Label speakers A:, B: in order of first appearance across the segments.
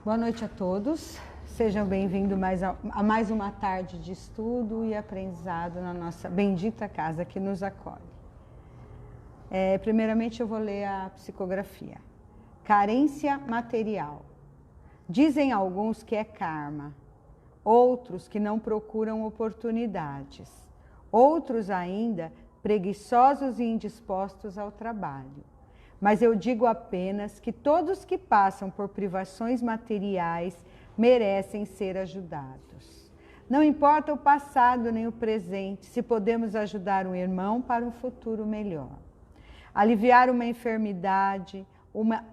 A: Boa noite a todos. Sejam bem-vindos a mais uma tarde de estudo e aprendizado na nossa bendita casa que nos acolhe. Primeiramente eu vou ler a psicografia. Carência material. Dizem alguns que é karma, outros que não procuram oportunidades, outros ainda preguiçosos e indispostos ao trabalho. Mas eu digo apenas que todos que passam por privações materiais merecem ser ajudados. Não importa o passado nem o presente, se podemos ajudar um irmão para um futuro melhor. Aliviar uma enfermidade, uma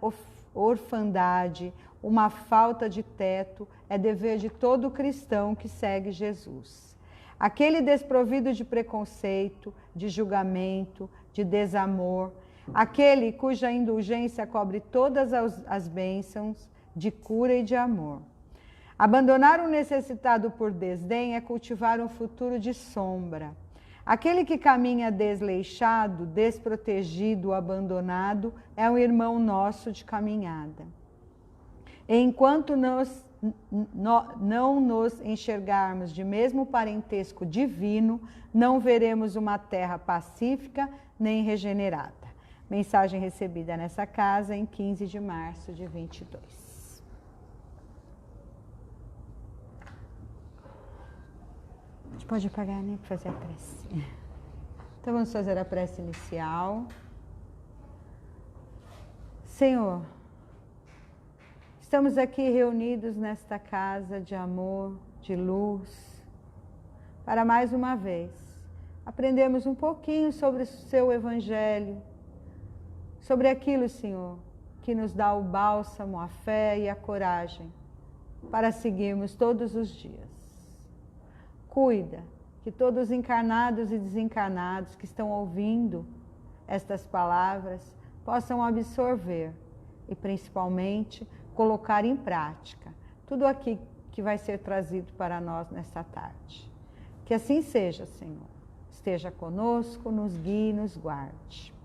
A: orfandade, uma falta de teto é dever de todo cristão que segue Jesus. Aquele desprovido de preconceito, de julgamento, de desamor, aquele cuja indulgência cobre todas as bênçãos de cura e de amor. Abandonar um necessitado por desdém é cultivar um futuro de sombra. Aquele que caminha desleixado, desprotegido, abandonado, é um irmão nosso de caminhada. Enquanto não nos enxergarmos de mesmo parentesco divino, não veremos uma terra pacífica nem regenerada. Mensagem recebida nessa casa em 15 de março de 22. A gente pode apagar, né, para fazer a prece. Então vamos fazer a prece inicial. Senhor, estamos aqui reunidos nesta casa de amor, de luz, para mais uma vez aprendermos um pouquinho sobre o seu Evangelho, sobre aquilo, Senhor, que nos dá o bálsamo, a fé e a coragem para seguirmos todos os dias. Cuida que todos os encarnados e desencarnados que estão ouvindo estas palavras possam absorver e, principalmente, colocar em prática tudo aquilo que vai ser trazido para nós nesta tarde. Que assim seja, Senhor. Esteja conosco, nos guie e nos guarde.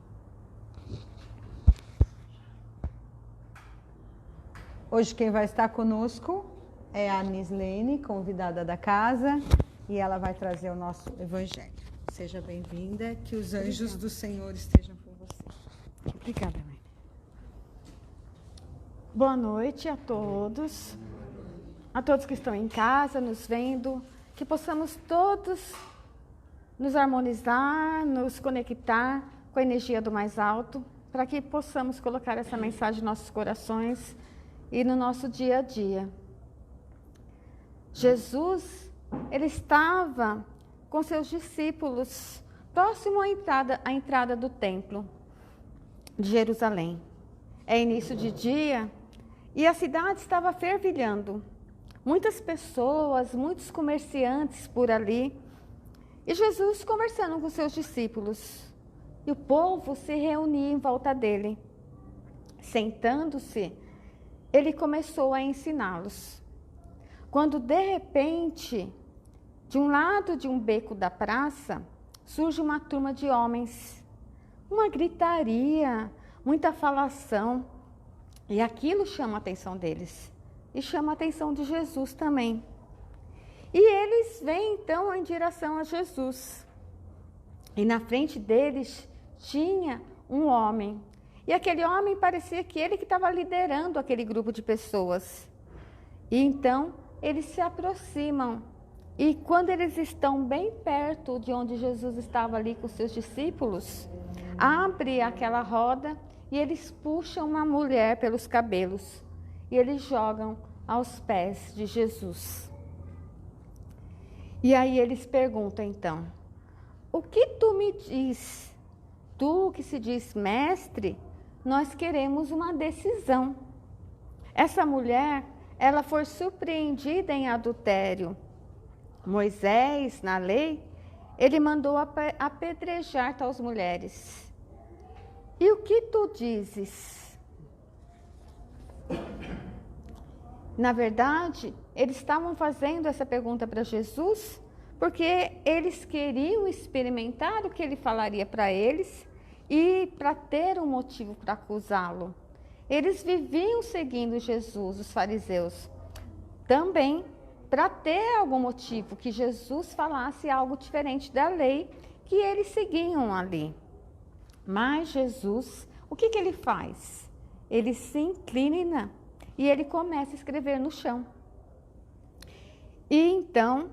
A: Hoje quem vai estar conosco é a Nislene, convidada da casa, e ela vai trazer o nosso Evangelho. Seja bem-vinda, que os anjos do Senhor estejam com você.
B: Obrigada, mãe. Boa noite a todos que estão em casa, nos vendo, que possamos todos nos harmonizar, nos conectar com a energia do mais alto, para que possamos colocar essa mensagem em nossos corações e no nosso dia a dia. Jesus, ele estava com seus discípulos próximo à entrada do templo de Jerusalém. É início de dia e a cidade estava fervilhando. Muitas pessoas, muitos comerciantes por ali. E Jesus conversando com seus discípulos. E o povo se reunia em volta dele. Sentando-se, ele começou a ensiná-los. Quando de repente, de um lado de um beco da praça, surge uma turma de homens. Uma gritaria, muita falação. E aquilo chama a atenção deles. E chama a atenção de Jesus também. E eles vêm então em direção a Jesus. E na frente deles tinha um homem. E aquele homem parecia que ele que estava liderando aquele grupo de pessoas. E então eles se aproximam. E quando eles estão bem perto de onde Jesus estava ali com seus discípulos, abre aquela roda e eles puxam uma mulher pelos cabelos. E eles jogam aos pés de Jesus. E aí eles perguntam então, o que tu me diz? Tu que se diz mestre, nós queremos uma decisão. Essa mulher, ela foi surpreendida em adultério. Moisés, na lei, ele mandou apedrejar tais mulheres. E o que tu dizes? Na verdade, eles estavam fazendo essa pergunta para Jesus porque eles queriam experimentar o que ele falaria para eles e para ter um motivo para acusá-lo. eles viviam seguindo Jesus, os fariseus, também para ter algum motivo que Jesus falasse algo diferente da lei que eles seguiam ali. Mas Jesus, o que ele faz? Ele se inclina e ele começa a escrever no chão. E então,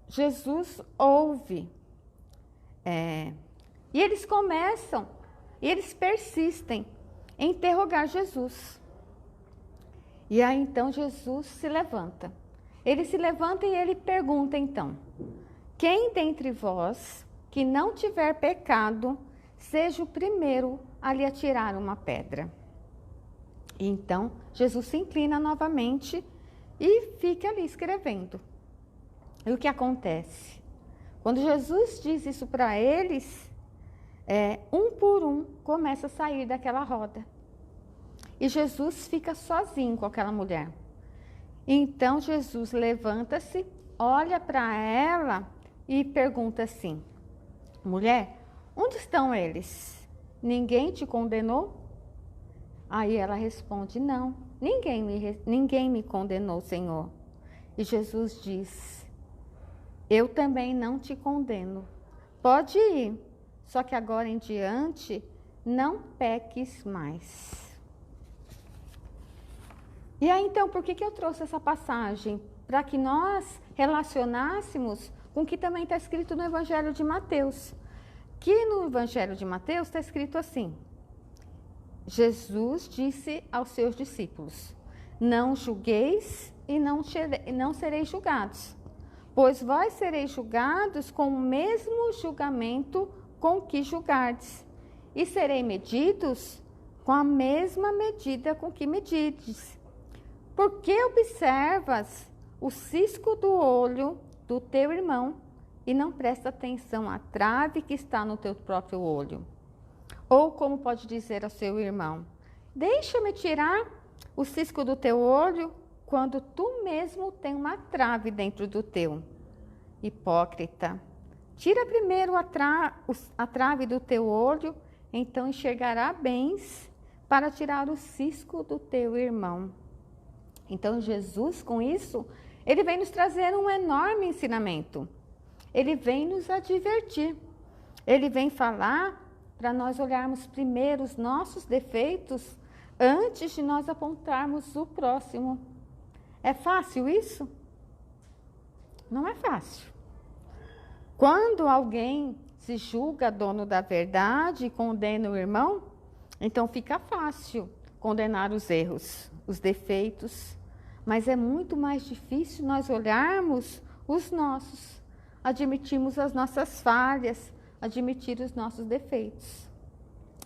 B: Jesus ouve. E eles começam, e eles persistem em interrogar Jesus. E aí então Jesus se levanta. Ele se levanta e ele pergunta então: quem dentre vós que não tiver pecado, seja o primeiro a lhe atirar uma pedra. E então Jesus se inclina novamente e fica ali escrevendo. E o que acontece? Quando Jesus diz isso para eles, um por um começa a sair daquela roda. E Jesus fica sozinho com aquela mulher. Então Jesus levanta-se, olha para ela e pergunta assim: mulher, onde estão eles? Ninguém te condenou? Aí ela responde: não, ninguém me condenou, Senhor. E Jesus diz: eu também não te condeno. Pode ir, só que agora em diante não peques mais. E aí então, por que eu trouxe essa passagem? Para que nós relacionássemos com o que também está escrito no Evangelho de Mateus. Que no Evangelho de Mateus está escrito assim: Jesus disse aos seus discípulos: não julgueis e não sereis julgados, pois vós sereis julgados com o mesmo julgamento com que julgardes, e sereis medidos com a mesma medida com que medides. Por que observas o cisco do olho do teu irmão e não presta atenção à trave que está no teu próprio olho? Ou como pode dizer ao seu irmão: deixa-me tirar o cisco do teu olho, quando tu mesmo tem uma trave dentro do teu. Hipócrita, tira primeiro a trave do teu olho, então enxergará bens para tirar o cisco do teu irmão. Então Jesus, com isso, ele vem nos trazer um enorme ensinamento. Ele vem nos advertir. Ele vem falar para nós olharmos primeiro os nossos defeitos antes de nós apontarmos o próximo. É fácil isso? Não é fácil. Quando alguém se julga dono da verdade e condena o irmão, então fica fácil condenar os erros, os defeitos, mas é muito mais difícil nós olharmos os nossos, admitirmos as nossas falhas, admitir os nossos defeitos.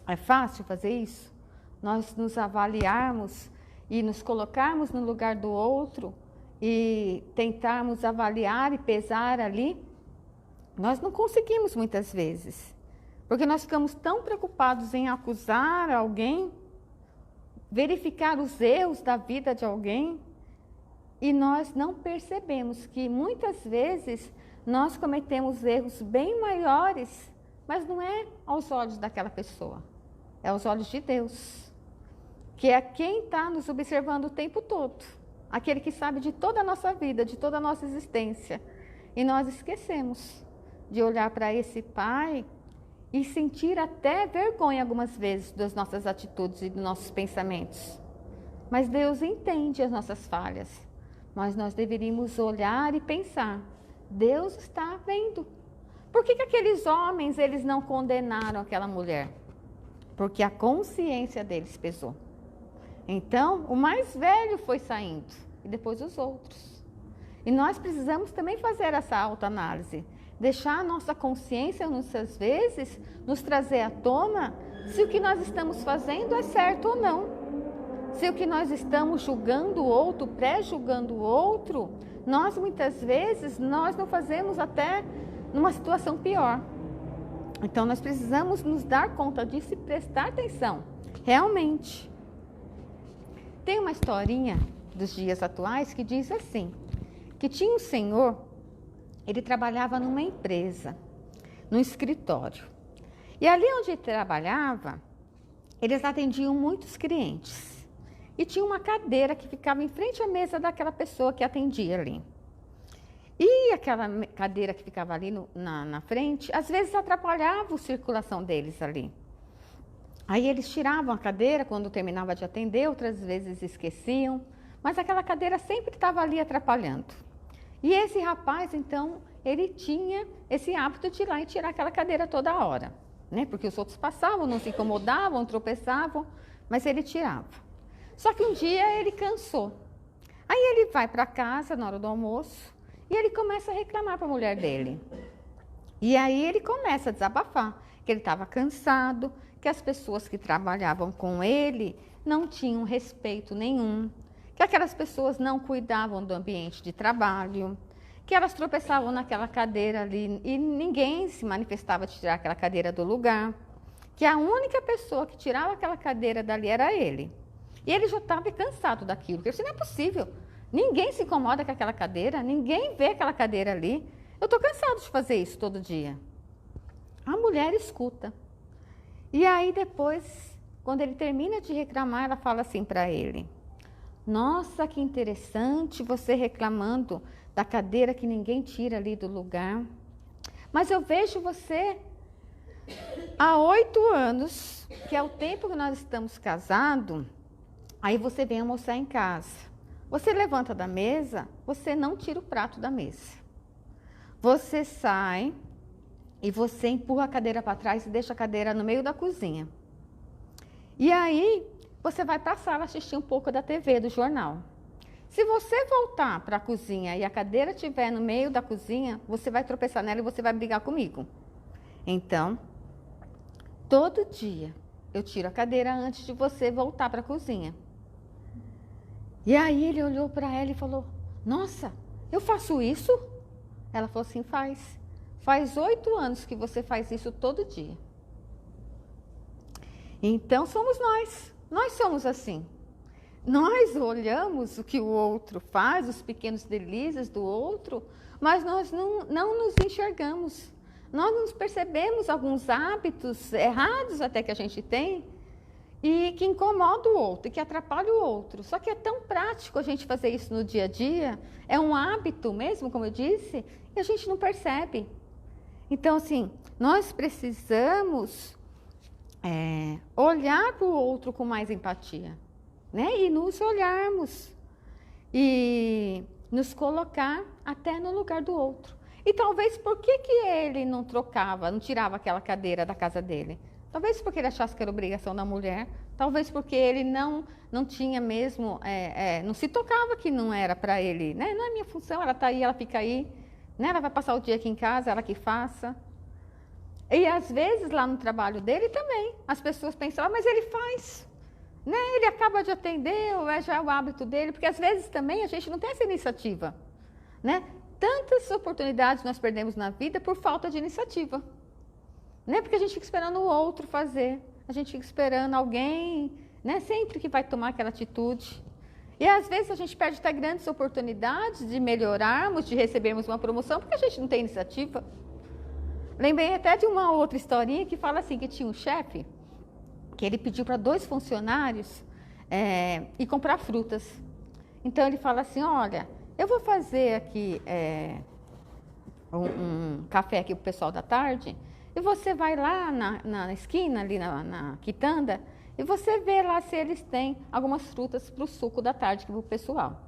B: É fácil fazer isso? Nós nos avaliarmos e nos colocarmos no lugar do outro e tentarmos avaliar e pesar ali? Nós não conseguimos muitas vezes, porque nós ficamos tão preocupados em acusar alguém, verificar os erros da vida de alguém, e nós não percebemos que muitas vezes nós cometemos erros bem maiores, mas não é aos olhos daquela pessoa, é aos olhos de Deus, que é quem está nos observando o tempo todo, aquele que sabe de toda a nossa vida, de toda a nossa existência, e nós esquecemos de olhar para esse Pai e sentir até vergonha algumas vezes das nossas atitudes e dos nossos pensamentos. Mas Deus entende as nossas falhas, mas nós deveríamos olhar e pensar: Deus está vendo. Por que aqueles homens eles não condenaram aquela mulher? Porque a consciência deles pesou. Então, o mais velho foi saindo e depois os outros. E nós precisamos também fazer essa autoanálise. Deixar a nossa consciência, muitas vezes, nos trazer à tona se o que nós estamos fazendo é certo ou não. Se o que nós estamos julgando o outro, pré-julgando o outro, nós muitas vezes, nós não fazemos até numa situação pior. Então, nós precisamos nos dar conta disso e prestar atenção, realmente. Tem uma historinha dos dias atuais que diz assim, que tinha um senhor. Ele trabalhava numa empresa, num escritório. E ali onde ele trabalhava, eles atendiam muitos clientes. e tinha uma cadeira que ficava em frente à mesa daquela pessoa que atendia ali. E aquela cadeira que ficava ali na frente, às vezes atrapalhava a circulação deles ali. Aí eles tiravam a cadeira quando terminava de atender, outras vezes esqueciam, mas aquela cadeira sempre estava ali atrapalhando. E esse rapaz, então, ele tinha esse hábito de ir lá e tirar aquela cadeira toda hora, né? Porque os outros passavam, não se incomodavam, tropeçavam, mas ele tirava. Só que um dia ele cansou. Aí ele vai para casa na hora do almoço e ele começa a reclamar para a mulher dele. E aí ele começa a desabafar, que ele estava cansado, que as pessoas que trabalhavam com ele não tinham respeito nenhum, que aquelas pessoas não cuidavam do ambiente de trabalho, que elas tropeçavam naquela cadeira ali e ninguém se manifestava de tirar aquela cadeira do lugar, que a única pessoa que tirava aquela cadeira dali era ele. E ele já estava cansado daquilo, porque isso não é possível. Ninguém se incomoda com aquela cadeira, ninguém vê aquela cadeira ali. Eu estou cansado de fazer isso todo dia. A mulher escuta. E aí depois, quando ele termina de reclamar, ela fala assim para ele: nossa, que interessante você reclamando da cadeira que ninguém tira ali do lugar. Mas eu vejo você há 8 anos, que é o tempo que nós estamos casados, aí você vem almoçar em casa. Você levanta da mesa, você não tira o prato da mesa. Você sai e você empurra a cadeira para trás e deixa a cadeira no meio da cozinha. E aí, você vai para a sala assistir um pouco da TV, do jornal. Se você voltar para a cozinha e a cadeira estiver no meio da cozinha, você vai tropeçar nela e você vai brigar comigo. Então, todo dia, eu tiro a cadeira antes de você voltar para a cozinha. E aí ele olhou para ela e falou: nossa, eu faço isso? Ela falou assim: faz 8 anos que você faz isso todo dia. Então somos nós somos assim. Nós olhamos o que o outro faz, os pequenos delícias do outro, mas nós não nos enxergamos. Nós não percebemos alguns hábitos errados até que a gente tem, e que incomoda o outro, e que atrapalha o outro. Só que é tão prático a gente fazer isso no dia a dia, é um hábito mesmo, como eu disse, e a gente não percebe. Então, assim, nós precisamos olhar para o outro com mais empatia, né? E nos olharmos, e nos colocar até no lugar do outro. E talvez por que ele não tirava aquela cadeira da casa dele? Talvez porque ele achasse que era obrigação da mulher, talvez porque ele não tinha mesmo, não se tocava que não era para ele, né? Não é minha função, ela está aí, ela fica aí, né? Ela vai passar o dia aqui em casa, ela que faça. E às vezes lá no trabalho dele também, as pessoas pensam: mas ele faz, né? Ele acaba de atender, já é o hábito dele, porque às vezes também a gente não tem essa iniciativa, né? Tantas oportunidades nós perdemos na vida por falta de iniciativa. Né? Porque a gente fica esperando o outro fazer, a gente fica esperando alguém, né? Sempre que vai tomar aquela atitude. E às vezes a gente perde até grandes oportunidades de melhorarmos, de recebermos uma promoção, porque a gente não tem iniciativa. Lembrei até de uma outra historinha que fala assim, que tinha um chefe, que ele pediu para 2 funcionários ir comprar frutas. Então ele fala assim: olha, eu vou fazer aqui um café aqui para o pessoal da tarde, e você vai lá na esquina, ali na quitanda, e você vê lá se eles têm algumas frutas para o suco da tarde para o pessoal.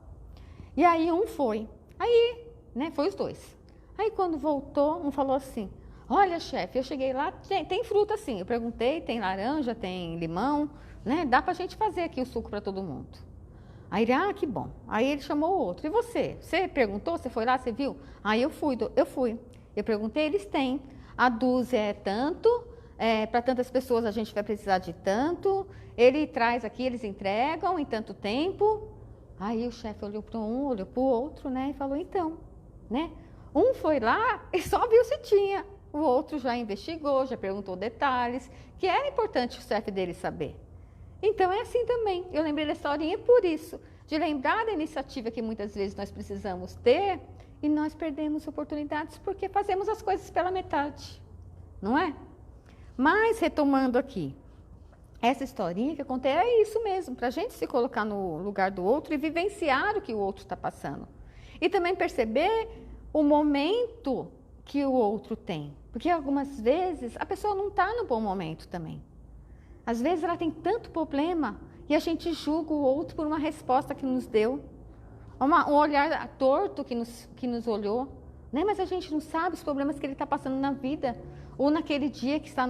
B: E aí um foi. Aí, né, foi os 2. Aí quando voltou, um falou assim: olha, chefe, eu cheguei lá, tem fruta sim. Eu perguntei, tem laranja, tem limão, né? Dá para a gente fazer aqui o suco para todo mundo. Aí ele: que bom. Aí ele chamou o outro: e você? Você perguntou? Você foi lá? Você viu? Aí eu fui. Eu perguntei, eles têm. A dúzia é tanto, para tantas pessoas a gente vai precisar de tanto. Ele traz aqui, eles entregam em tanto tempo. Aí o chefe olhou para um, olhou para o outro, né? E falou: então, né? Um foi lá e só viu se tinha. O outro já investigou, já perguntou detalhes, que era importante o chefe dele saber. Então é assim também. Eu lembrei da historinha por isso, de lembrar da iniciativa que muitas vezes nós precisamos ter, e nós perdemos oportunidades porque fazemos as coisas pela metade, não é? Mas retomando aqui, essa historinha que eu contei é isso mesmo, para a gente se colocar no lugar do outro e vivenciar o que o outro está passando. E também perceber o momento que o outro tem. Porque algumas vezes a pessoa não está no bom momento também. Às vezes ela tem tanto problema e a gente julga o outro por uma resposta que nos deu. Um olhar torto que nos olhou. Né? Mas a gente não sabe os problemas que ele está passando na vida. Ou naquele dia que está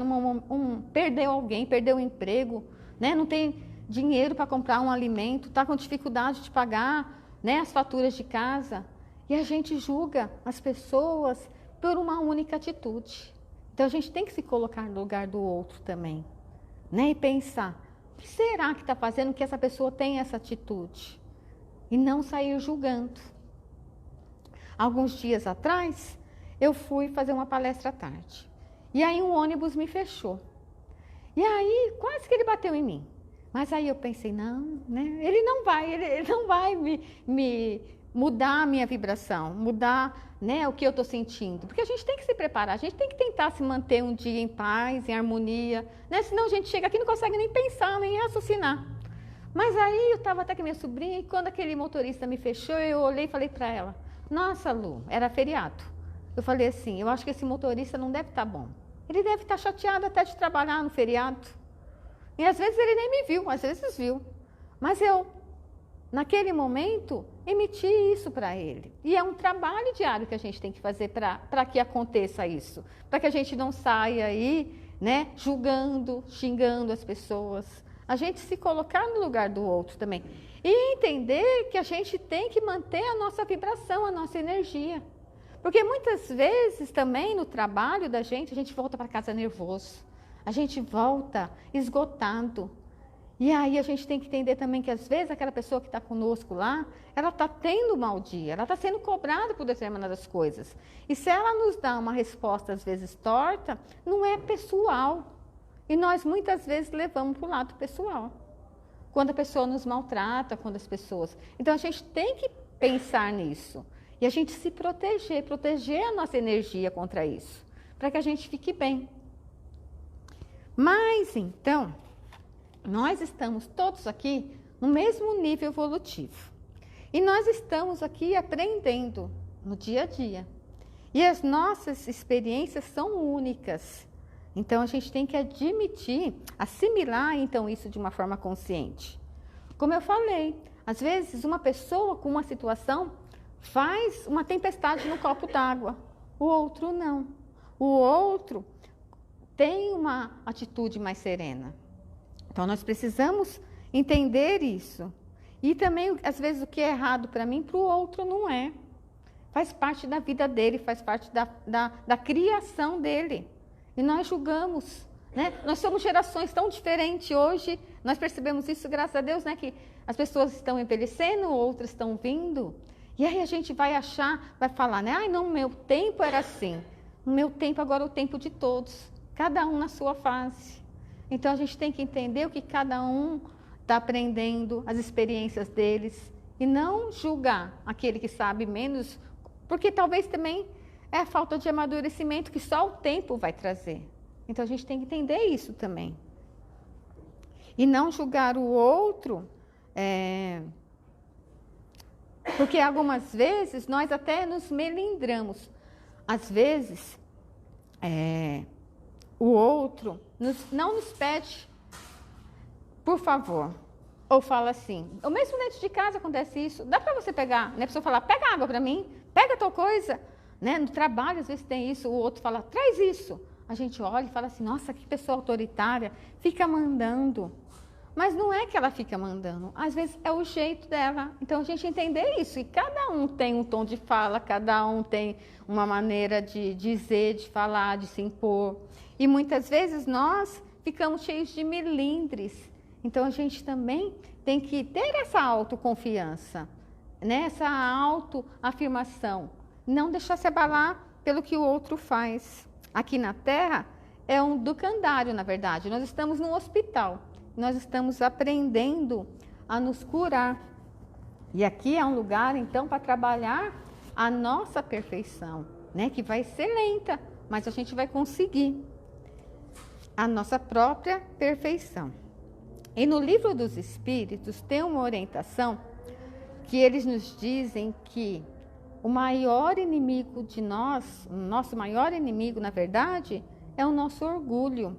B: perdeu alguém, perdeu o emprego, né? Não tem dinheiro para comprar um alimento, está com dificuldade de pagar, né, as faturas de casa. E a gente julga as pessoas por uma única atitude. Então a gente tem que se colocar no lugar do outro também, né? E pensar, o que será que está fazendo que essa pessoa tenha essa atitude? E não sair julgando. Alguns dias atrás, eu fui fazer uma palestra à tarde. E aí um ônibus me fechou. E aí quase que ele bateu em mim. Mas aí eu pensei, não, né? Ele não vai me mudar a minha vibração, mudar, né, o que eu estou sentindo. Porque a gente tem que se preparar, a gente tem que tentar se manter um dia em paz, em harmonia, né? Senão a gente chega aqui e não consegue nem pensar, nem raciocinar. Mas aí eu estava até com a minha sobrinha e quando aquele motorista me fechou, eu olhei e falei para ela, nossa, Lu, era feriado. Eu falei assim, eu acho que esse motorista não deve estar bom. Ele deve estar chateado até de trabalhar no feriado. E às vezes ele nem me viu, às vezes viu. Mas eu, naquele momento, emiti isso para ele. E é um trabalho diário que a gente tem que fazer para que aconteça isso. Para que a gente não saia aí, né, julgando, xingando as pessoas. A gente se colocar no lugar do outro também. E entender que a gente tem que manter a nossa vibração, a nossa energia. Porque muitas vezes também no trabalho da gente, a gente volta para casa nervoso. A gente volta esgotado. E aí a gente tem que entender também que às vezes aquela pessoa que está conosco lá, ela está tendo um mau dia, ela está sendo cobrada por determinadas coisas. E se ela nos dá uma resposta às vezes torta, não é pessoal. E nós muitas vezes levamos para o lado pessoal. Quando a pessoa nos maltrata, quando as pessoas... Então a gente tem que pensar nisso. E a gente se proteger a nossa energia contra isso, para que a gente fique bem. Mas, então, nós estamos todos aqui no mesmo nível evolutivo. E nós estamos aqui aprendendo no dia a dia. E as nossas experiências são únicas. Então, a gente tem que admitir, assimilar, então, isso de uma forma consciente. Como eu falei, às vezes uma pessoa com uma situação faz uma tempestade no copo d'água, o outro não. O outro tem uma atitude mais serena. Então, nós precisamos entender isso. E também, às vezes, o que é errado para mim, para o outro não é. Faz parte da vida dele, faz parte da criação dele. E nós julgamos, né? Nós somos gerações tão diferentes hoje, nós percebemos isso, graças a Deus, né? Que as pessoas estão envelhecendo, outras estão vindo. E aí a gente vai achar, vai falar, né? Ai, não, meu tempo era assim. No meu tempo, agora é o tempo de todos. Cada um na sua fase. Então, a gente tem que entender o que cada um está aprendendo, as experiências deles. E não julgar aquele que sabe menos, porque talvez também é a falta de amadurecimento que só o tempo vai trazer. Então, a gente tem que entender isso também. E não julgar o outro... Porque algumas vezes nós até nos melindramos. Às vezes, o outro não nos pede, por favor. Ou fala assim, ou mesmo dentro de casa acontece isso. Dá para você pegar, né? A pessoa fala, pega água para mim, pega tal coisa. Né? No trabalho, às vezes tem isso, o outro fala, traz isso. A gente olha e fala assim, nossa, que pessoa autoritária, fica mandando. Mas não é que ela fica mandando, às vezes é o jeito dela. Então, a gente entender isso. E cada um tem um tom de fala, cada um tem uma maneira de dizer, de falar, de se impor. E muitas vezes nós ficamos cheios de melindres. Então, a gente também tem que ter essa autoconfiança, né? Essa autoafirmação. Não deixar se abalar pelo que o outro faz. Aqui na Terra é um ducandário, na verdade. Nós estamos num hospital. Nós estamos aprendendo a nos curar. E aqui é um lugar, então, para trabalhar a nossa perfeição, né? Que vai ser lenta, mas a gente vai conseguir a nossa própria perfeição. E no Livro dos Espíritos tem uma orientação que eles nos dizem que o maior inimigo de nós, o nosso maior inimigo, na verdade, é o nosso orgulho,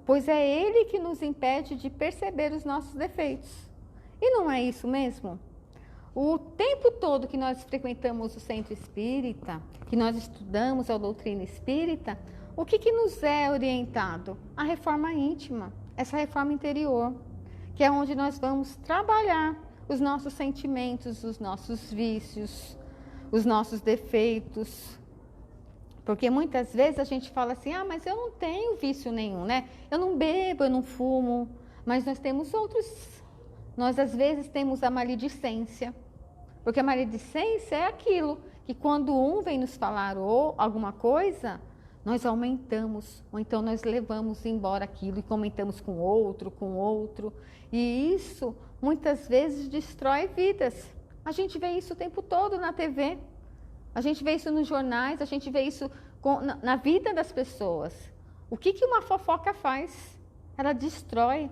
B: pois é ele que nos impede de perceber os nossos defeitos. E não é isso mesmo? O tempo todo que nós frequentamos o centro espírita, que nós estudamos a doutrina espírita, o que nos é orientado? A reforma íntima, essa reforma interior, que é onde nós vamos trabalhar os nossos sentimentos, os nossos vícios, os nossos defeitos. Porque muitas vezes a gente fala assim, mas eu não tenho vício nenhum, né? Eu não bebo, eu não fumo, mas nós temos outros. Nós às vezes temos a maledicência, porque a maledicência é aquilo que quando um vem nos falar ou alguma coisa, nós aumentamos, ou então nós levamos embora aquilo e comentamos com outro, e isso muitas vezes destrói vidas. A gente vê isso o tempo todo na TV, a gente vê isso nos jornais, a gente vê isso na vida das pessoas. O que uma fofoca faz? Ela destrói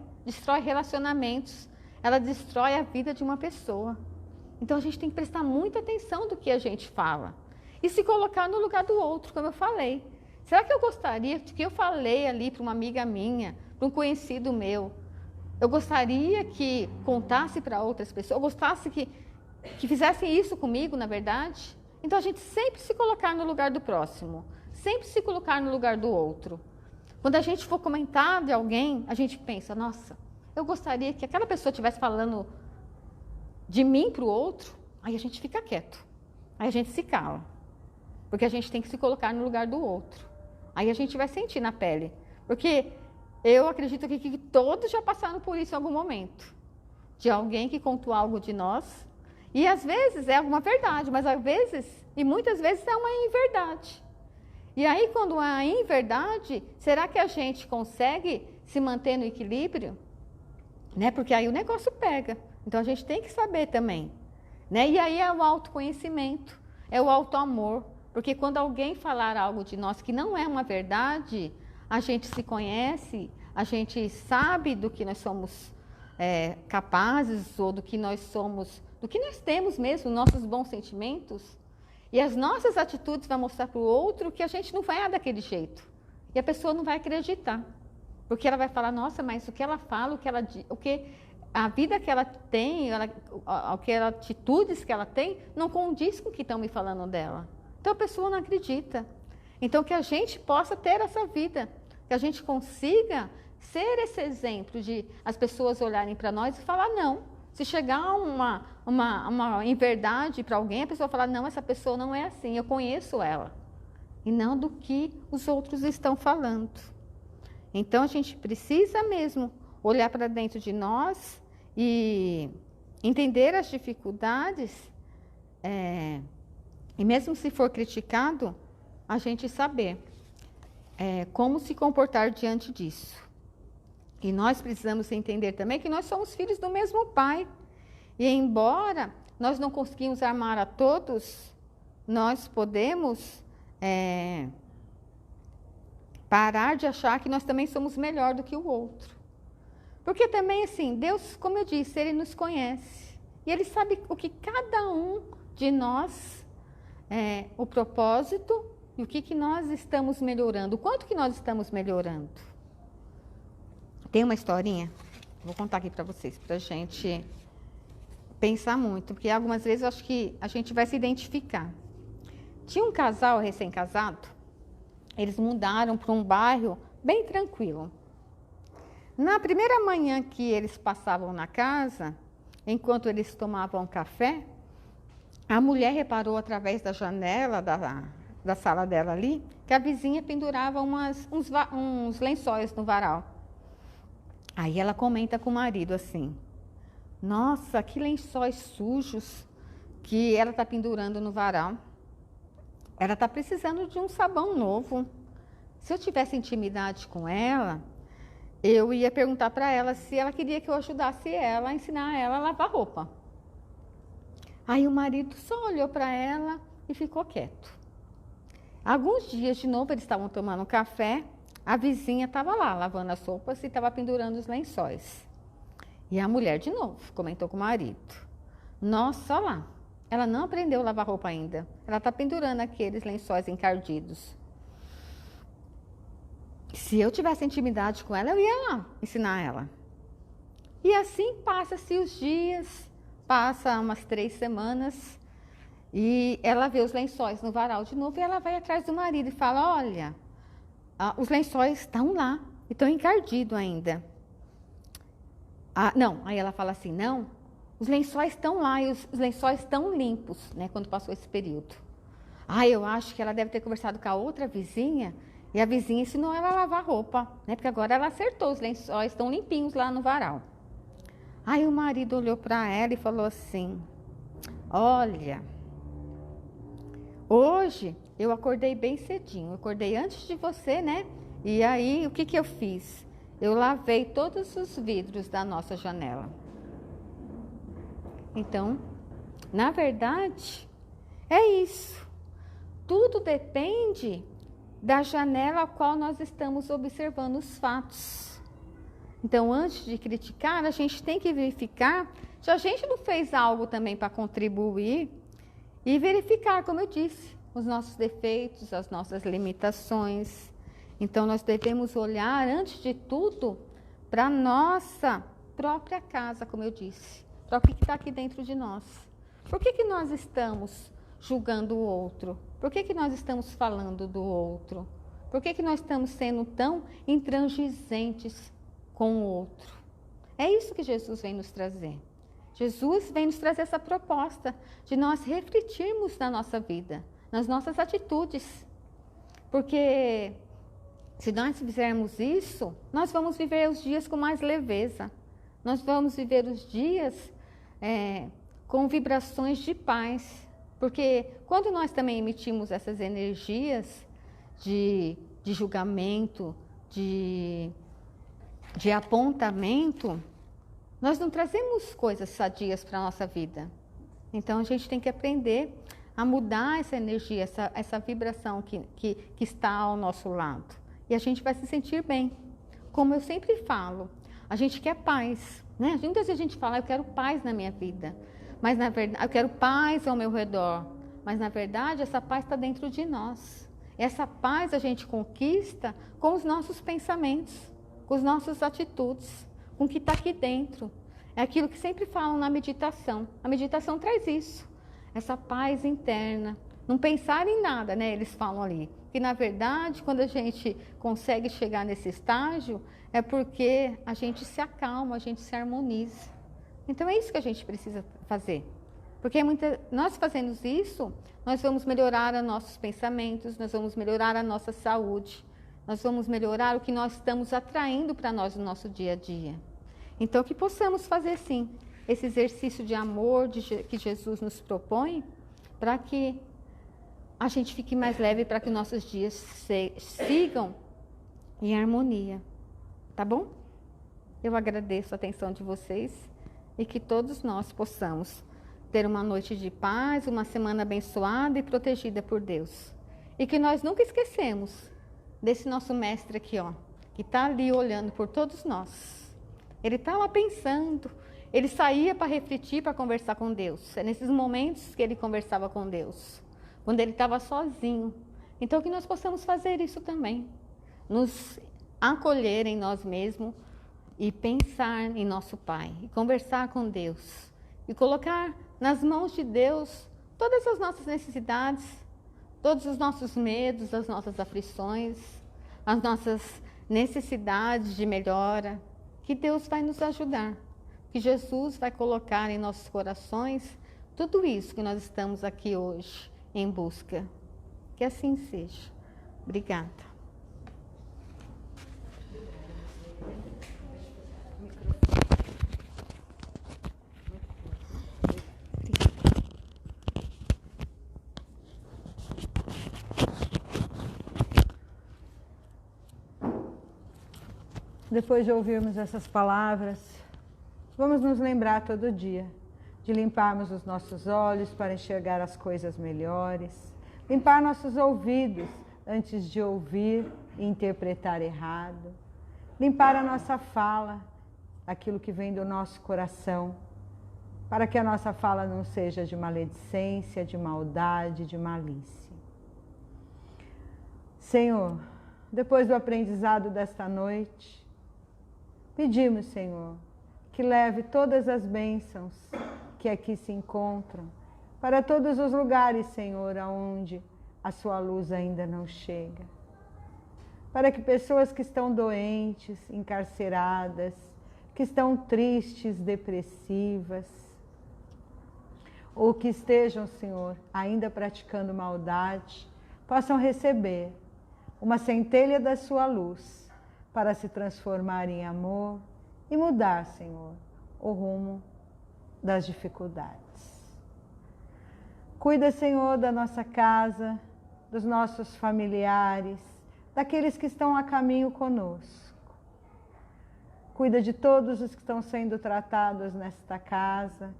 B: relacionamentos, ela destrói a vida de uma pessoa. Então a gente tem que prestar muita atenção do que a gente fala e se colocar no lugar do outro, como eu falei. Será que eu gostaria que eu falei ali para uma amiga minha, para um conhecido meu, eu gostaria que contasse para outras pessoas, eu gostasse que fizessem isso comigo, na verdade? Então a gente sempre se colocar no lugar do próximo, sempre se colocar no lugar do outro. Quando a gente for comentar de alguém, a gente pensa, nossa, eu gostaria que aquela pessoa estivesse falando de mim para o outro, aí a gente fica quieto, aí a gente se cala, porque a gente tem que se colocar no lugar do outro. Aí a gente vai sentir na pele, porque eu acredito que todos já passaram por isso em algum momento, de alguém que contou algo de nós, e às vezes é alguma verdade, mas às vezes, e muitas vezes é uma inverdade. E aí quando é inverdade, será que a gente consegue se manter no equilíbrio? Né? Porque aí o negócio pega. Então a gente tem que saber também, né? E aí é o autoconhecimento, é o autoamor, porque quando alguém falar algo de nós que não é uma verdade, a gente se conhece, a gente sabe do que nós somos capazes, ou do que nós somos, do que nós temos mesmo, nossos bons sentimentos, e as nossas atitudes vão mostrar para o outro que a gente não vai daquele jeito, e a pessoa não vai acreditar, porque ela vai falar, nossa, mas o que ela fala, a vida que ela tem, atitudes que ela tem, não condiz com o que estão me falando dela. Então a pessoa não acredita. Então que a gente possa ter essa vida, que a gente consiga ser esse exemplo de as pessoas olharem para nós e falar não. Se chegar uma inverdade para alguém, a pessoa falar, não, essa pessoa não é assim, eu conheço ela. E não do que os outros estão falando. Então a gente precisa mesmo olhar para dentro de nós e entender as dificuldades, e mesmo se for criticado, a gente saber como se comportar diante disso. E nós precisamos entender também que nós somos filhos do mesmo Pai. E embora nós não conseguimos amar a todos, nós podemos parar de achar que nós também somos melhor do que o outro. Porque também, assim, Deus, como eu disse, Ele nos conhece. E Ele sabe o que cada um de nós, o propósito e o que nós estamos melhorando, o quanto que nós estamos melhorando. Tem uma historinha, vou contar aqui para vocês, para a gente pensar muito, porque algumas vezes eu acho que a gente vai se identificar. Tinha um casal recém-casado, eles mudaram para um bairro bem tranquilo. Na primeira manhã que eles passavam na casa, enquanto eles tomavam café, a mulher reparou através da janela da sala dela ali, que a vizinha pendurava uns lençóis no varal. Aí ela comenta com o marido assim, nossa, que lençóis sujos que ela está pendurando no varal. Ela está precisando de um sabão novo. Se eu tivesse intimidade com ela, eu ia perguntar para ela se ela queria que eu ajudasse ela a ensinar ela a lavar roupa. Aí o marido só olhou para ela e ficou quieto. Alguns dias de novo eles estavam tomando café, a vizinha estava lá lavando as roupas e estava pendurando os lençóis. E a mulher, de novo, comentou com o marido. Nossa, olha lá, ela não aprendeu a lavar roupa ainda. Ela está pendurando aqueles lençóis encardidos. Se eu tivesse intimidade com ela, eu ia lá ensinar ela. E assim passa-se os dias, passa umas 3 semanas, e ela vê os lençóis no varal de novo, e ela vai atrás do marido e fala, olha, os lençóis estão lá, e estão encardidos ainda. Não, aí ela fala assim, não, os lençóis estão lá, e os lençóis estão limpos, né, quando passou esse período. Eu acho que ela deve ter conversado com a outra vizinha, e a vizinha ensinou ela a lavar roupa, né, porque agora ela acertou, os lençóis estão limpinhos lá no varal. Aí o marido olhou para ela e falou assim, olha, hoje eu acordei bem cedinho, eu acordei antes de você, né? E aí o que eu fiz? Eu lavei todos os vidros da nossa janela. Então, na verdade, é isso. Tudo depende da janela a qual nós estamos observando os fatos. Então, antes de criticar, a gente tem que verificar se a gente não fez algo também para contribuir e verificar, como eu disse, os nossos defeitos, as nossas limitações. Então, nós devemos olhar, antes de tudo, para a nossa própria casa, como eu disse, para o que está aqui dentro de nós. Por que nós estamos julgando o outro? Por que nós estamos falando do outro? Por que nós estamos sendo tão intransigentes com o outro? É isso que Jesus vem nos trazer. Jesus vem nos trazer essa proposta de nós refletirmos na nossa vida, nas nossas atitudes. Porque se nós fizermos isso, nós vamos viver os dias com mais leveza. Nós vamos viver os dias com vibrações de paz. Porque quando nós também emitimos essas energias de julgamento, de apontamento, nós não trazemos coisas sadias para a nossa vida. Então, a gente tem que aprender a mudar essa energia, essa vibração que está ao nosso lado. E a gente vai se sentir bem. Como eu sempre falo, a gente quer paz, né? Muitas vezes a gente fala, eu quero paz na minha vida. Mas, na verdade, eu quero paz ao meu redor. Mas, na verdade, essa paz está dentro de nós. Essa paz a gente conquista com os nossos pensamentos, com as nossas atitudes, com o que está aqui dentro. É aquilo que sempre falam na meditação. A meditação traz isso, essa paz interna. Não pensar em nada, né? Eles falam ali. Que, na verdade, quando a gente consegue chegar nesse estágio, é porque a gente se acalma, a gente se harmoniza. Então, é isso que a gente precisa fazer. Porque nós fazendo isso, nós vamos melhorar os nossos pensamentos, nós vamos melhorar a nossa saúde, nós vamos melhorar o que nós estamos atraindo para nós no nosso dia a dia. Então, que possamos fazer, sim, esse exercício de amor que Jesus nos propõe, para que a gente fique mais leve, para que nossos dias sigam em harmonia. Tá bom? Eu agradeço a atenção de vocês e que todos nós possamos ter uma noite de paz, uma semana abençoada e protegida por Deus. E que nós nunca esquecemos desse nosso mestre aqui, ó, que está ali olhando por todos nós. Ele está lá pensando, ele saía para refletir, para conversar com Deus. É nesses momentos que ele conversava com Deus, quando ele estava sozinho. Então, que nós possamos fazer isso também, nos acolher em nós mesmos e pensar em nosso Pai, e conversar com Deus, e colocar nas mãos de Deus todas as nossas necessidades, todos os nossos medos, as nossas aflições, as nossas necessidades de melhora, que Deus vai nos ajudar, que Jesus vai colocar em nossos corações tudo isso que nós estamos aqui hoje em busca. Que assim seja. Obrigada.
A: Depois de ouvirmos essas palavras, vamos nos lembrar todo dia de limparmos os nossos olhos para enxergar as coisas melhores, limpar nossos ouvidos antes de ouvir e interpretar errado, limpar a nossa fala aquilo que vem do nosso coração, para que a nossa fala não seja de maledicência, de maldade, de malícia. Senhor, depois do aprendizado desta noite, pedimos, Senhor, que leve todas as bênçãos que aqui se encontram para todos os lugares, Senhor, aonde a sua luz ainda não chega. Para que pessoas que estão doentes, encarceradas, que estão tristes, depressivas, ou que estejam, Senhor, ainda praticando maldade, possam receber uma centelha da sua luz para se transformar em amor e mudar, Senhor, o rumo das dificuldades. Cuida, Senhor, da nossa casa, dos nossos familiares, daqueles que estão a caminho conosco. Cuida de todos os que estão sendo tratados nesta casa.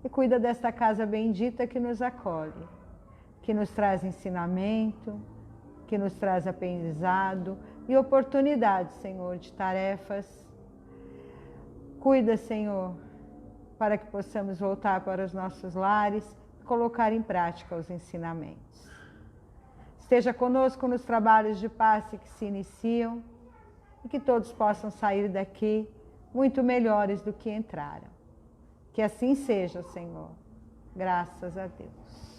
A: E cuida desta casa bendita que nos acolhe, que nos traz ensinamento, que nos traz aprendizado e oportunidade, Senhor, de tarefas. Cuida, Senhor, para que possamos voltar para os nossos lares e colocar em prática os ensinamentos. Esteja conosco nos trabalhos de passe que se iniciam e que todos possam sair daqui muito melhores do que entraram. Que assim seja, Senhor. Graças a Deus.